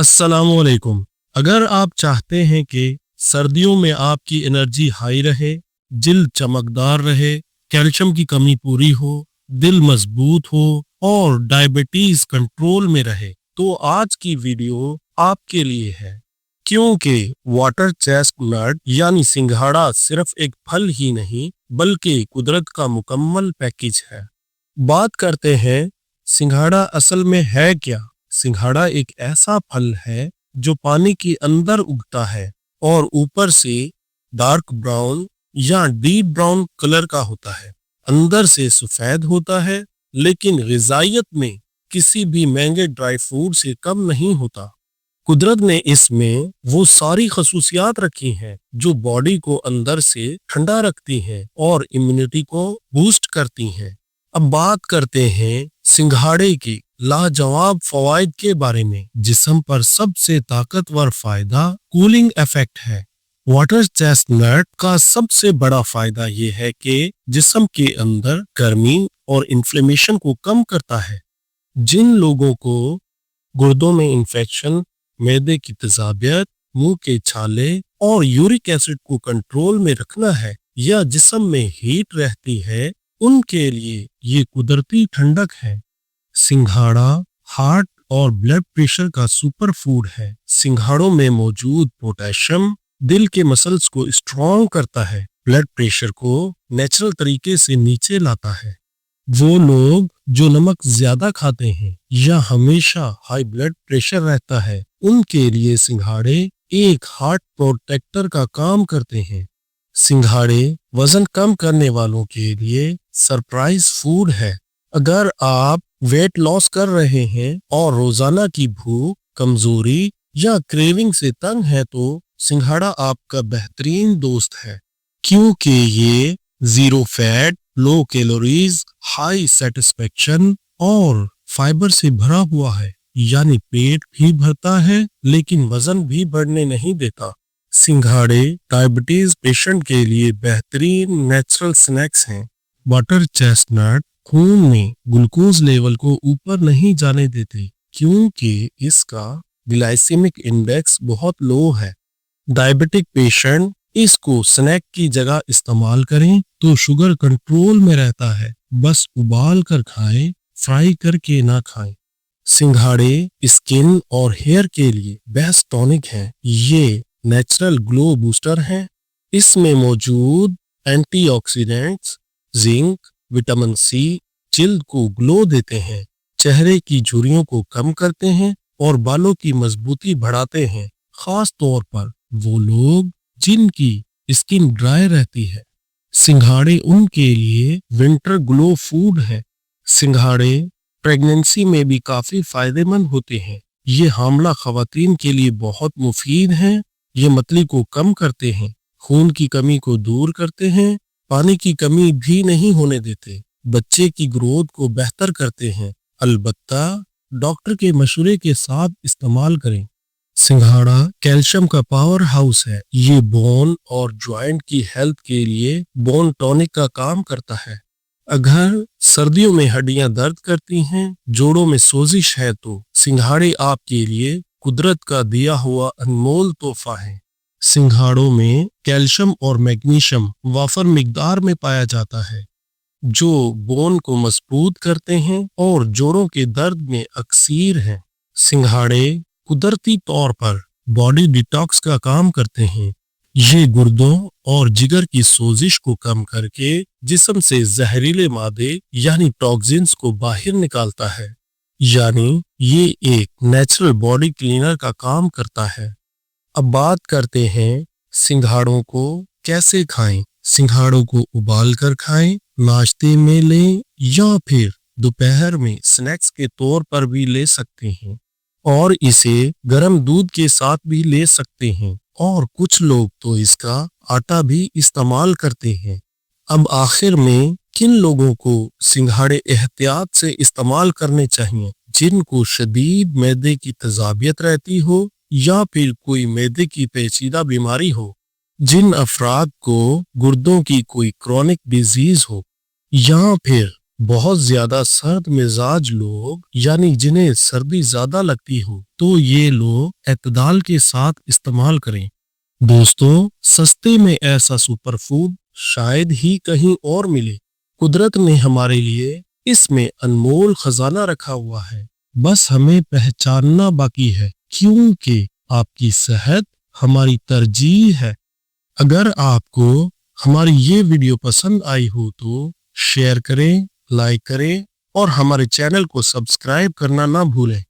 अस्सलामुअलैकुम। अगर आप चाहते हैं कि सर्दियों में आपकी एनर्जी हाई रहे, जिल्द चमकदार रहे, कैल्शियम की कमी पूरी हो, दिल मजबूत हो और डायबिटीज कंट्रोल में रहे, तो आज की वीडियो आपके लिए है। क्योंकि वाटर चेस्टनट यानी सिंघाड़ा सिर्फ एक फल ही नहीं बल्कि कुदरत का मुकम्मल पैकेज है। बात करते हैं सिंघाड़ा असल में है क्या। सिंघाड़ा एक ऐसा फल है जो पानी के अंदर उगता है और ऊपर से डार्क ब्राउन या डीप ब्राउन कलर का होता है, अंदर से सफेद होता है, लेकिन ग़िज़ाइयत में किसी भी महंगे ड्राई फ्रूट से कम नहीं होता। कुदरत ने इसमें वो सारी खसूसियात रखी हैं जो बॉडी को अंदर से ठंडा रखती हैं और इम्यूनिटी को बूस्ट करती हैं। अब बात करते हैं सिंघाड़े की लाजवाब फवाइद के बारे में। जिस्म पर सबसे ताकतवर फायदा कूलिंग इफेक्ट है। वाटर चेस्टनट का सबसे बड़ा फायदा ये है कि जिस्म के अंदर गर्मी और इन्फ्लेमेशन को कम करता है। जिन लोगों को गुर्दों में इन्फेक्शन, मैदे की तेजाबियत, मुंह के छाले और यूरिक एसिड को कंट्रोल में रखना है या जिस्म में हीट रहती है, उनके लिए ये कुदरती ठंडक है। सिंघाड़ा हार्ट और ब्लड प्रेशर का सुपर फूड है। सिंघाड़ों में मौजूद पोटेशियम दिल के मसल्स को स्ट्रॉन्ग करता है, ब्लड प्रेशर को नेचुरल तरीके से नीचे लाता है। वो लोग जो नमक ज्यादा खाते हैं या हमेशा हाई ब्लड प्रेशर रहता है, उनके लिए सिंघाड़े एक हार्ट प्रोटेक्टर का काम करते हैं। सिंघाड़े वजन कम करने वालों के लिए सरप्राइज फूड है। अगर आप वेट लॉस कर रहे हैं और रोजाना की भूख, कमजोरी या क्रेविंग से तंग है, तो सिंघाड़ा आपका बेहतरीन दोस्त है, क्योंकि ये zero fat, low calories, high satisfaction और फाइबर से भरा हुआ है, यानी पेट भी भरता है लेकिन वजन भी बढ़ने नहीं देता। सिंघाड़े डायबिटीज पेशेंट के लिए बेहतरीन नेचुरल स्नैक्स हैं। वाटर चेस्टनट खून में ग्लूकोज लेवल को ऊपर नहीं जाने देते, क्योंकि इसका ग्लाइसेमिक इंडेक्स बहुत लो है। डायबिटिक पेशेंट इसको स्नैक की जगह इस्तेमाल करें तो शुगर कंट्रोल में रहता है। बस उबाल कर खाएं, फ्राई करके ना खाएं। सिंघाड़े स्किन और हेयर के लिए बेस्ट टॉनिक है। ये नेचुरल ग्लो बूस्टर है। इसमें मौजूद एंटीऑक्सीडेंट्स, जिंक, विटामिन सी जिल्द को ग्लो देते हैं, चेहरे की झुर्रियों को कम करते हैं और बालों की मजबूती बढ़ाते हैं, खास तौर पर वो लोग जिनकी स्किन ड्राई रहती है। सिंघाड़े उनके लिए विंटर ग्लो फूड है। सिंघाड़े प्रेगनेंसी में भी काफी फायदेमंद होते हैं। ये हामला खवातीन के लिए बहुत मुफीद हैं। ये मतली को कम करते हैं, खून की कमी को दूर करते हैं, पानी की कमी भी नहीं होने देते, बच्चे की ग्रोथ को बेहतर करते हैं। अलबत्ता डॉक्टर के मशवरे के साथ इस्तेमाल करें। सिंघाड़ा कैल्शियम का पावर हाउस है। ये बोन और जॉइंट की हेल्थ के लिए बोन टॉनिक का काम करता है। अगर सर्दियों में हड्डियां दर्द करती हैं, जोड़ों में सोजिश है, तो सिंघाड़े आपके लिए कुदरत का दिया हुआ अनमोल तोहफा है। सिंघाड़ों में कैल्शियम और मैग्नीशियम वाफर मिकदार में पाया जाता है, जो बोन को मजबूत करते हैं और जोड़ों के दर्द में अक्सीर हैं। सिंघाड़े कुदरती तौर पर बॉडी डिटॉक्स का काम करते हैं। ये गुर्दों और जिगर की सोजिश को कम करके जिस्म से जहरीले मादे यानी टॉक्सिन्स को बाहर निकालता है, यानी ये एक नेचुरल बॉडी क्लीनर का काम करता है। अब बात करते हैं सिंघाड़ों को कैसे खाएं। सिंघाड़ों को उबाल कर खाएं, नाश्ते में लें या फिर दोपहर में स्नैक्स के तौर पर भी ले सकते हैं, और इसे गर्म दूध के साथ भी ले सकते हैं, और कुछ लोग तो इसका आटा भी इस्तेमाल करते हैं। अब आखिर में किन लोगों को सिंघाड़े एहतियात से इस्तेमाल करने चाहिए? जिनको शदीद मैदे की तेजाबियत रहती हो या फिर कोई मैदे की पेचीदा बीमारी हो, जिन अफराद को गुर्दों की कोई क्रॉनिक डिजीज हो, या फिर बहुत ज्यादा सर्द मिजाज लोग यानी जिन्हें सर्दी ज्यादा लगती हो तो ये लोग एतदाल के साथ इस्तेमाल करें। दोस्तों, सस्ते में ऐसा सुपर फूड शायद ही कहीं और मिले। कुदरत ने हमारे लिए इसमें अनमोल खजाना रखा हुआ है, बस हमें पहचानना बाकी है, क्योंकि आपकी सेहत हमारी तरजीह है। अगर आपको हमारी ये वीडियो पसंद आई हो तो शेयर करें, लाइक करें और हमारे चैनल को सब्सक्राइब करना ना भूलें।